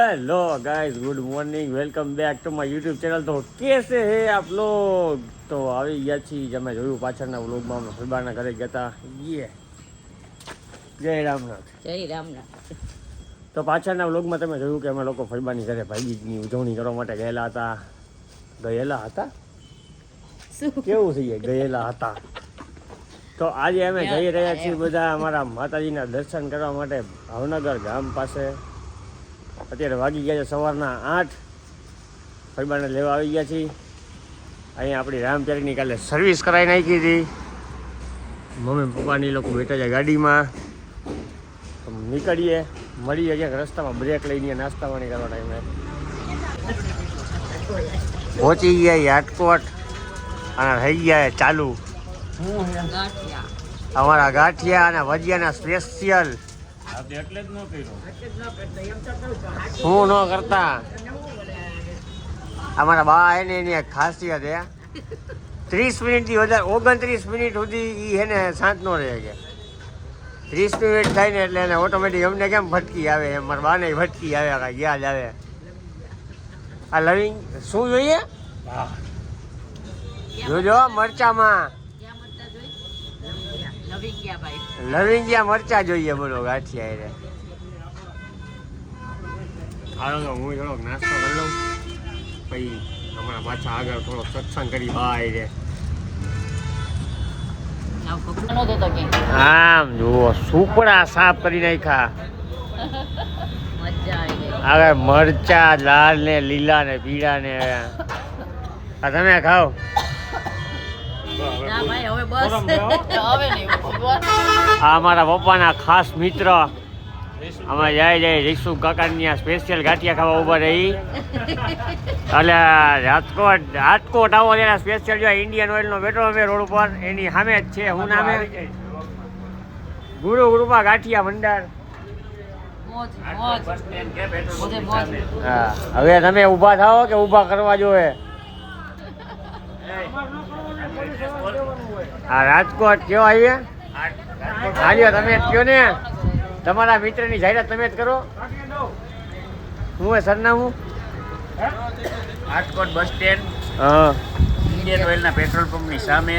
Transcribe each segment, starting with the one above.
Hello guys, good morning, welcome back to my YouTube channel. તો કેસે હે આપ લોગ? તો આવી ગયા છીએ, તમે જોયું પાછળના વ્લોગમાં અમે ફરબાના ઘરે ગયા હતા। જય રામનાથ, જય રામનાથ। તો પાછળના વ્લોગમાં તમે જોયું કે અમે લોકો ફરબાની ઘરે ભાઈબીજની ઉજવણી કરવા માટે ગયેલા હતા। શું કેવું છે ગયેલા હતા? તો આજે અમે જઈ રહ્યા છીએ બધા અમારા માતાજીના દર્શન કરવા માટે ભાવનગર ગામ પાસે। અત્યારે વાગી ગયા છે સવારના 8। ફરબાને લેવા આવી ગયા છીએ। અહીંયા આપણી રામચરિતની કાલે સર્વિસ કરાવી નાખી હતી। મમ્મી પપ્પાની લોકો બેઠા છે ગાડીમાં। નીકળીએ, મળીએ ક્યાંક રસ્તામાં, બ્રેક લઈને નાસ્તા પાણી કરવા ટાઈમે પહોંચી ગયા રાજકોટ અને થઈ ગયા ચાલુ અમારા ગાંઠિયા અને ભજીયાના સ્પેશિયલ। હું ન કરતા, અમારા બા એને એની એક ખાસિયત હે, 30 મિનિટથી વધારે 29 મિનિટ સુધી એ એને શાંત ન રહે કે 30 મિનિટ થાય ને એટલે એને ઓટોમેટિક અમને કેમ ભટકી આવે એમ મારા બાને ભટકી આવે, કાંઈ યાદ આવે। આ લવિંગ શું જોઈએ? જોજો મરચામાં લવિંગિયા મરચા જોઈએ, બોલો ગાંઠિયા રે। હાલો તો હું થોડોક નાસ્તો કરી લઉં, પછી હમણાં પાછા આગળ થોડોક સત્સંગ કરી બાય રે। આમ જુઓ, સુપડા સાફ કરી નાખ્યા। હવે મરચા લાલ ને લીલા ને પીળા ને આ તમે ખાઓ। આ અમારા પપ્પાના ખાસ મિત્ર, અમે જાય જયસુ કાકાની સ્પેશિયલ ગાંઠિયા ખાવા ઉભા રહી। એટલે રાજકોટ આવો ત્યારે સ્પેશિયલ જો ઇન્ડિયન ઓઇલનો પેટ્રોલ પંપ રોડ ઉપર એની સામે જ છે। હું નામે ગુરુ કૃપા ગાંઠિયા ભંડાર। હા, હવે તમે ઊભા થાઓ કે ઊભા કરવા જોવે? આ રાજકોટ કેવો આવીએ? હાલ્યો તમે જ કયો ને, તમારા મિત્રની જાહેરાત તમે જ કરો। શું હે સરનામું? રાજકોટ બસ સ્ટેન્ડ, હા, ઇન્ડિયન ઓઇલના પેટ્રોલ પંપની સામે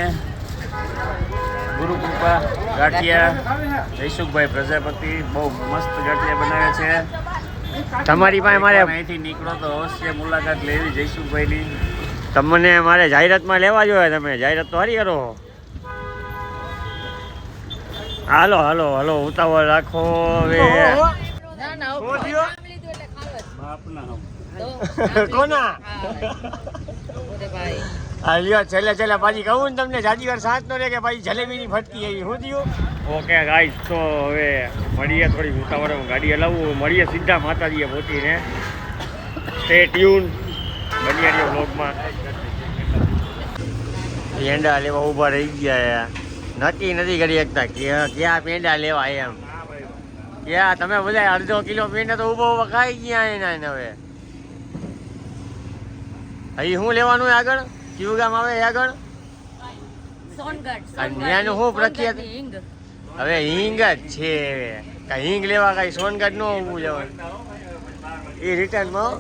ગુરુકૃપા ગાંઠિયા, જયસુખભાઈ પ્રજાપતિ બહુ મસ્ત ગાંઠિયા બનાવે છે। તમારી પાસે મારે અહીંથી નીકળો તો અવશ્ય મુલાકાત લેવી જયસુખભાઈની। તમને મારે જાહેરાતમાં લેવા જોઈએ, તમે જાહેરાત તો હારી કરો। હાલો હાલો હાલો, ઉતાવળ રાખો હવે। કોના હાલ્યો છેલ્લે પાછી કહું ને તમને, જાજી વાર સાથ નો રે કે ભાઈ જલેબીની ફટકી આવી શું થયું? ઓકે ગાઈસ, તો હવે મળીએ, થોડી ઉતાવળ ગાડી હલાવું, મળીએ સીધા માતાજીએ પહોંચીને। સ્ટે ટ્યુન, બન્યા રહ્યો વ્લોગમાં। પેંડા લેવા ઊભા રહી ગયા, નક્કી નથી કરી શકતા ક્યાં પેંડા લેવા એમ। ક્યાં તમે બધા અડધો કિલો પેંડા તો ઊભા ખાઈ ગયા એના હવે। અહીં શું લેવાનું આગળ? કયું ગામ આવે આગળ? ત્યાંનું શું પ્રખ્યાત? હવે હિંગ જ છે, કાંઈ હિંગ લેવા કાંઈ સોનગઢ ન ઊભું જવાનું એ રિટર્નમાં।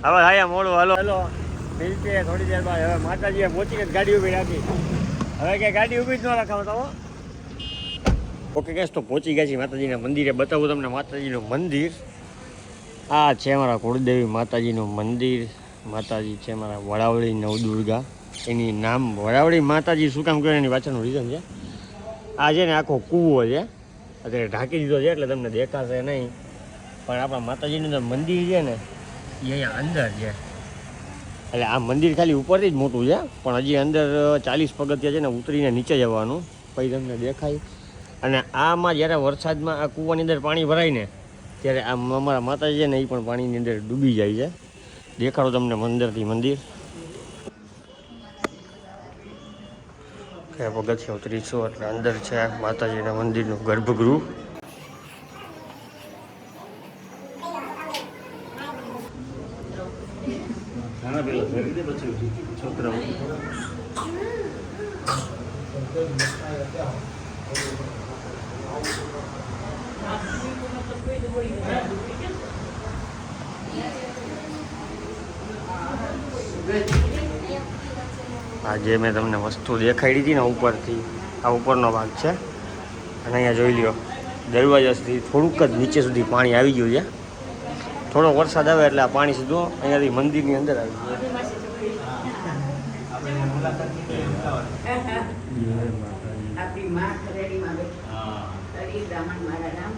હવે હા મોડું, હલો હલો મિલતે થોડી દેર બાદ। હવે માતાજીએ પહોંચીને ગાડી ઊભી રાખી, હવે કે ગાડી ઊભી જ ન રાખાવતા હો। ઓકે ગેસ, તો પહોંચી ગયા છીએ માતાજીના મંદિરે। બતાવું તમને માતાજીનું મંદિર। આ છે અમારા કુળદેવી માતાજીનું મંદિર। માતાજી છે મારા વડાવળી નવદુર્ગા, એની નામ વડાવળી માતાજી શું કામ કહેવાય એની પાછળનું રીઝન છે। આ છે ને આખો કૂવો છે, અત્યારે ઢાંકી દીધો છે એટલે તમને દેખાશે નહીં, પણ આપણા માતાજીનું જે મંદિર છે ને એ અહીંયા અંદર છે। એટલે આ મંદિર ખાલી ઉપરથી જ મોટું છે, પણ હજી અંદર 40 પગથિયા છે ને ઉતરીને નીચે જવાનું, પછી તમને દેખાય। અને આમાં જ્યારે વરસાદમાં આ કૂવાની અંદર પાણી ભરાય ને ત્યારે આ અમારા માતાજી છે ને એ પણ પાણીની અંદર ડૂબી જાય છે। દેખાડો તમને મંદિરથી મંદિર, પગથિયા ઉતરીશું એટલે અંદર છે માતાજીના મંદિરનું ગર્ભગૃહ। છોકરાઓ આ જે મેં તમને વસ્તુ દેખાડી હતી ને ઉપરથી, આ ઉપરનો ભાગ છે. અને અહીંયા જોઈ લ્યો દરવાજાથી થોડુંક જ નીચે સુધી પાણી આવી ગયું છે. થોડો વરસાદ આવે એટલે આ પાણી સીધું અહીંયાથી મંદિરની અંદર આવી ગયું. આપણી માં ખરેડીમાં બેઠી બ્રાહ્મણ મારા નામ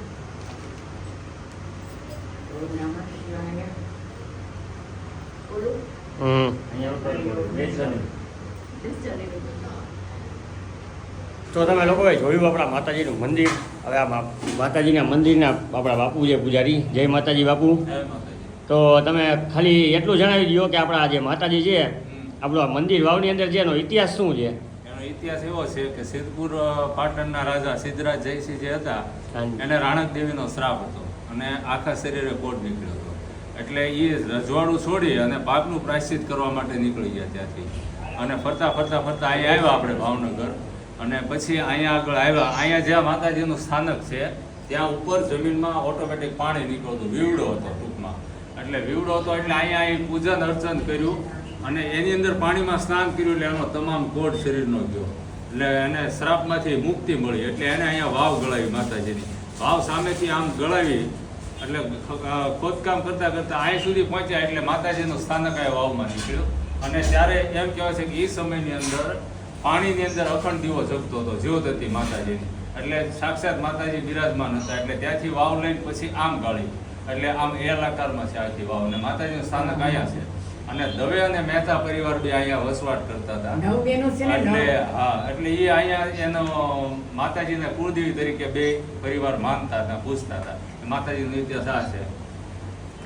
તો તમે લોકોએ જોયું આપણા માતાજીનું મંદિર. હવે આ માતાજીના મંદિરના આપણા બાપુ છે પૂજારી. જય માતાજી બાપુ. તો તમે ખાલી એટલું જણાવી દો કે આપણા જે માતાજી છે આપણું આ મંદિર વાવની અંદર છે એનો ઇતિહાસ શું છે? એનો ઇતિહાસ એવો છે કે સિદ્ધપુર પાટણના રાજા સિદ્ધરાજ જયસિંહ જે હતા એને રાણક દેવીનો શ્રાપ હતો અને આખા શરીરે કોઢ નીકળ્યો હતો. એટલે એ રજવાડું છોડી અને પાપનું પ્રાયશ્ચિત કરવા માટે નીકળી ગયા ત્યાંથી. અને ફરતા ફરતા ફરતા અહીંયા આવ્યા આપણે ભાવનગર. અને પછી અહીંયા આગળ આવ્યા. અહીંયા જ્યાં માતાજીનું સ્થાનક છે ત્યાં ઉપર જમીનમાં ઓટોમેટિક પાણી નીકળતું. વીવડો હતો ટૂંકમાં. એટલે વીવડો હતો એટલે અહીંયા અહીં પૂજન અર્ચન કર્યું અને એની અંદર પાણીમાં સ્નાન કર્યું એટલે એનો તમામ કોઢ શરીરનો ગયો. એટલે એને શ્રાપમાંથી મુક્તિ મળી. એટલે એને અહીંયા વાવ ગળાવી માતાજીની. વાવ સામેથી આમ ગળાવી એટલે ખોદકામ કરતાં કરતાં અહીં સુધી પહોંચ્યા એટલે માતાજીનું સ્થાનક આ વાવમાં નીકળ્યું. અને ત્યારે એમ કહેવાય છે કે એ સમયની અંદર પાણીની અંદર અખંડ દીવો જગતો હતો, જ્યોત હતી માતાજીની. એટલે સાક્ષાત માતાજી બિરાજમાન હતા. એટલે ત્યાંથી વાવ લઈને પછી આમ ગાળી એટલે આમ એલ આકારમાં છે આખી વાવ. અને માતાજીનું સ્થાનક અહીંયા છે. અને દવે અને મહેતા પરિવાર બી અહીંયા વસવાટ કરતા હતા. એટલે હા, એટલે એ અહીંયા એનો માતાજીના કુળદેવી તરીકે બે પરિવાર માનતા હતા, પૂજતા હતા. માતાજીનો ઇતિહાસ આ છે.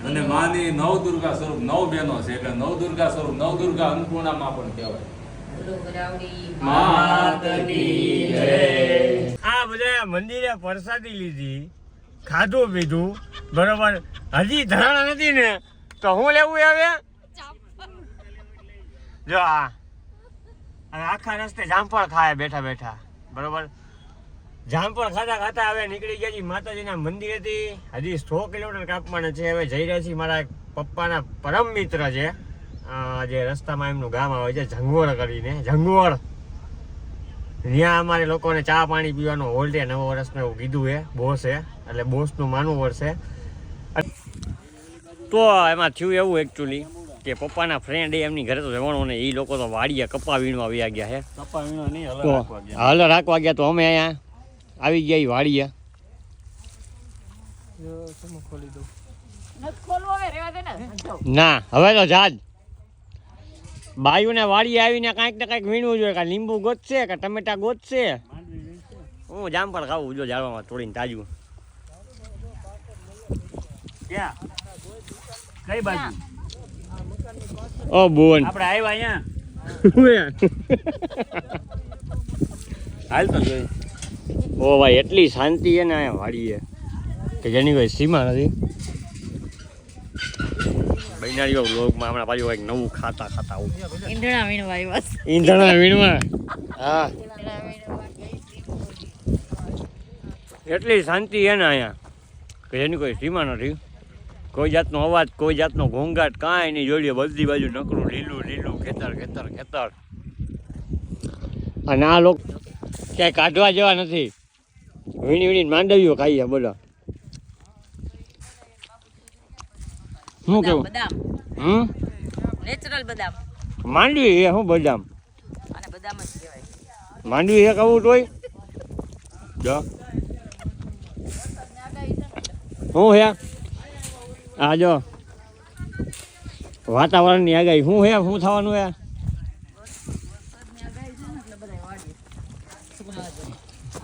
અને માની નવદુર્ગા સ્વરૂપ 9 બહેનો છે. એટલે નવદુર્ગા સ્વરૂપ નવદુર્ગા અન્નપૂર્ણામાં પણ કહેવાય. આ બધા મંદિરે પ્રસાદી લીધી, ખાધું પીધું, બરોબર. હજી ધરાણા નથી ને તો હું લેવું આવે? જો આ આખા રસ્તે જામફળ ખાય બેઠા બેઠા, બરોબર. જામફળ ખાતા ખાતા હવે નીકળી ગયા છીએ માતાજીના મંદિરેથી. હજી 100 કિલોમીટર કાપવાના છે. હવે જઈ રહ્યા છીએ મારા પપ્પાના પરમ મિત્ર છે, જે રસ્તામાં એમનું ગામ આવે છે ઝંગવડ કરીને. ઝંગવડ ત્યાં અમારે લોકોને ચા પાણી પીવાનો હોલ્ડે નવા વર્ષમાં એવું કીધું છે બોસે. એટલે બોસનું માનવું પડશે. તો એમાં થયું એવું એકચ્યુઅલી કે પપ્પાના ફ્રેન્ડ એમની ઘરે તો જવાનું ને એ લોકો તો વાડીએ કપા વીણવા આવ્યા ગયા છે. કપા વીણો નહીં, તો હલ રાખવા ગયા. તો અમે અહીંયા આવી ગયા વાડીએ. ના હવે તો જાજ બાયુને વાડીએ આવીને કાંઈક ને કાંઈક વીણવું જોઈએ. કાં લીંબુ ગોતશે કે ટમેટા ગોતશે. હું જામફળ ખાવું જો ઝાડવામાં તોડીને તાજું. ક્યાં કઈ બાજુ? ઓ બોન આપણે આવ્યા અહીંયા હાલ તો જોઈ. ઓ ભાઈ એટલી શાંતિ છે ને અહીંયા વાડીએ કે જેની કોઈ સીમા નથી. બૈનારીઓ બ્લોગમાં હમણાં પાછું કંઈક નવું ખાતા આવું. ઈંધણા વીણવા આવ્યા. ઈંધણા વીણવા. હા એટલી શાંતિ છે ને અહીંયા કે જેની કોઈ સીમા નથી. કોઈ જાતનો અવાજ, કોઈ જાતનો ઘોંઘાટ કાંઈ નહીં. જોઈએ બધી બાજુ નકરું લીલું લીલું, ખેતર ખેતર ખેતર. અને આ લોકો ક્યાંય કાઢવા જેવા નથી. વીણી વીણીને માંડવીઓ ખાઈએ. બોલો શું કેવું? બદામ નેચરલ બદામ માંડવી એ શું બદામ? અને બદામ જ કહેવાય. માંડવી એ કહું તોય જો શું હે આ જો વાતાવરણની આગાહી શું હે? શું થવાનું હે?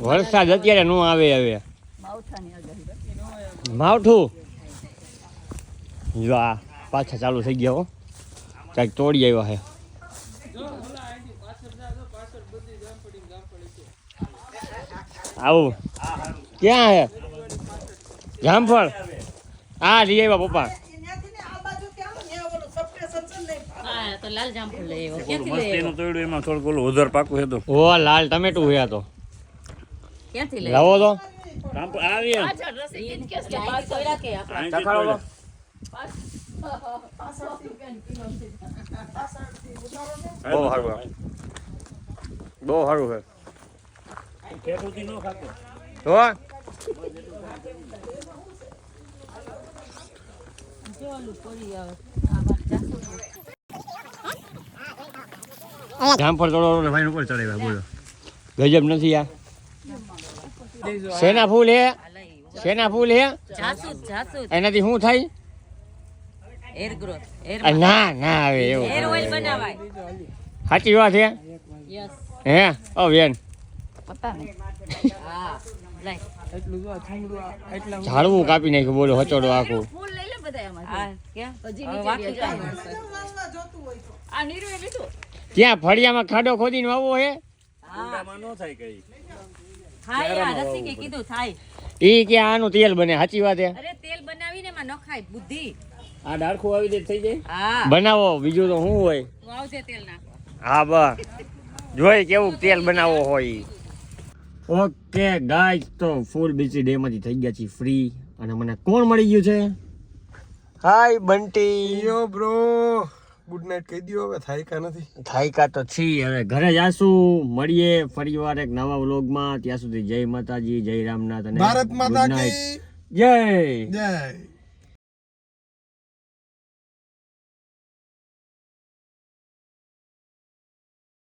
વરસાદ અત્યારે ન આવે. હવે માવઠું જો આ પાછા ચાલુ થઈ ગયા હો. કાંઈક તોડી આવ્યા છે. આવું ક્યાં હે જામફળ? હા લઈ આવ્યા પપ્પા. હા તો લાલ જામફળ લઈ આવ્યો. ક્યાંથી મસ્ત લઈ એનું આવ્યો? તોડ્યું એમાં થોડુંક ઓલું ઉધર પાકું છે તો. ઓ લાલ ટમેટું હે તો. ક્યાંથી લઈ લાવો તો આવી એમ. આવ્યો? અહીંથી ચખાડો તો. તોડ્યું. બહુ સારું છે. બહુ સારું છે ફેફુથી ન ખાતો. તો જો ઓલું પડી આવે આ વાત જાસૂદ. જામફળ તોડો ને ભાઈ ઉપર ચડાવ્યા બોલો ગજબ નથી આ શેના ફૂલ હે આ લઈ શેના ફૂલ હે જાસૂદ જાસૂદ એનાથી શું થાય હેર ગ્રોથ હેર આ ના ના આવે હેર એવું ઓઇલ બનાવાય. સાચી વાત છે યસ હે ઓ બેન પતા ને હા લઈ ઝાડવું કાપી નાખ્યું બોલો હચોડો આખું ફૂલ લઈ લે બધા એમાં. આ ક્યાં હજી નીચે આ નીરવે લીધું. ત્યાં ફળિયામાં ખાડો ખોદીને વાવવો હે હા ઊંડામાં ન થાય કઈ. થાય આ રસિકે કીધું થાય. ઈ કે આનું તેલ બને સાચી વાત હે અરે તેલ બનાવીને એમાં નખાય બુદ્ધિ. આ ડાળખું આવી દે થઈ જાય. હા બનાવો બીજું તો શું હોય તું આવજે તેલ નાખવા. હા બસ જોઈ કેવું તેલ બનાવવો હોય ઈ. ઓકે ગાઈસ તો ફૂલ બીચી ડે માંથી થઈ ગયા છીએ ફ્રી અને મને કોણ મળી ગયું છે હાય બંટી યો બ્રો ગુડ નાઇટ કહી દો હવે થાય કા નથી થાયકા તો છી હવે ઘરે જાશું મળીએ ફરીવાર એક નવા વ્લોગમાં ત્યાં સુધી જય માતાજી જય રામનાથ અને ભારત માતા good night. કી જય જય